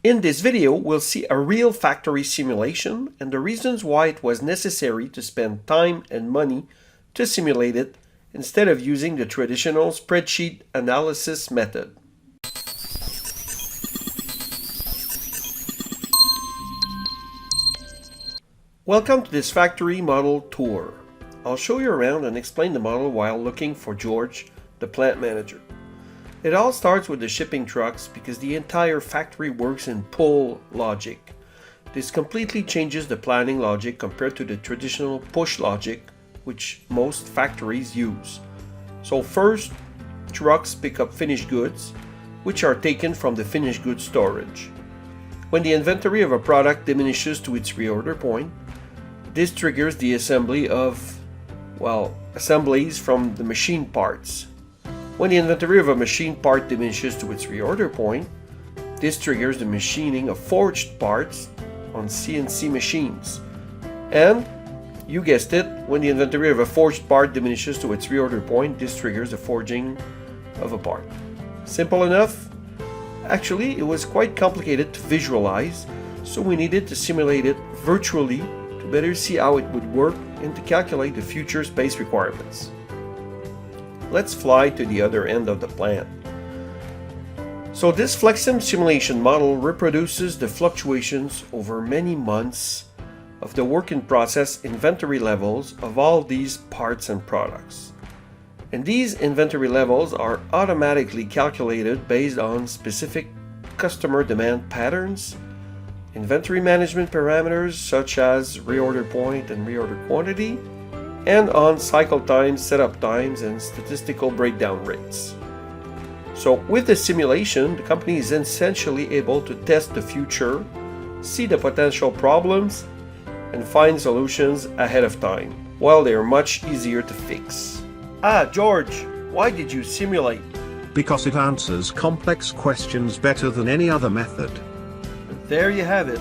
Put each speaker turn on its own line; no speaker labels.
In this video, we'll see a real factory simulation and the reasons why it was necessary to spend time and money to simulate it instead of using the traditional spreadsheet analysis method. Welcome to this factory model tour. I'll show you around and explain the model while looking for George, the plant manager. It all starts with the shipping trucks because the entire factory works in pull logic. This completely changes the planning logic compared to the traditional push logic which most factories use. So first, trucks pick up finished goods, which are taken from the finished goods storage. When the inventory of a product diminishes to its reorder point, this triggers the assembly of, assemblies from the machine parts. When the inventory of a machine part diminishes to its reorder point, this triggers the machining of forged parts on CNC machines. And, you guessed it, when the inventory of a forged part diminishes to its reorder point, this triggers the forging of a part. Simple enough? Actually, it was quite complicated to visualize, so we needed to simulate it virtually to better see how it would work and to calculate the future space requirements. Let's fly to the other end of the plant. So this FlexSim simulation model reproduces the fluctuations over many months of the work in process inventory levels of all these parts and products. And these inventory levels are automatically calculated based on specific customer demand patterns, inventory management parameters such as reorder point and reorder quantity, and on cycle times, setup times, and statistical breakdown rates. So with the simulation, the company is essentially able to test the future, see the potential problems, and find solutions ahead of time, while they are much easier to fix. George, why did you simulate?
Because it answers complex questions better than any other method.
There you have it.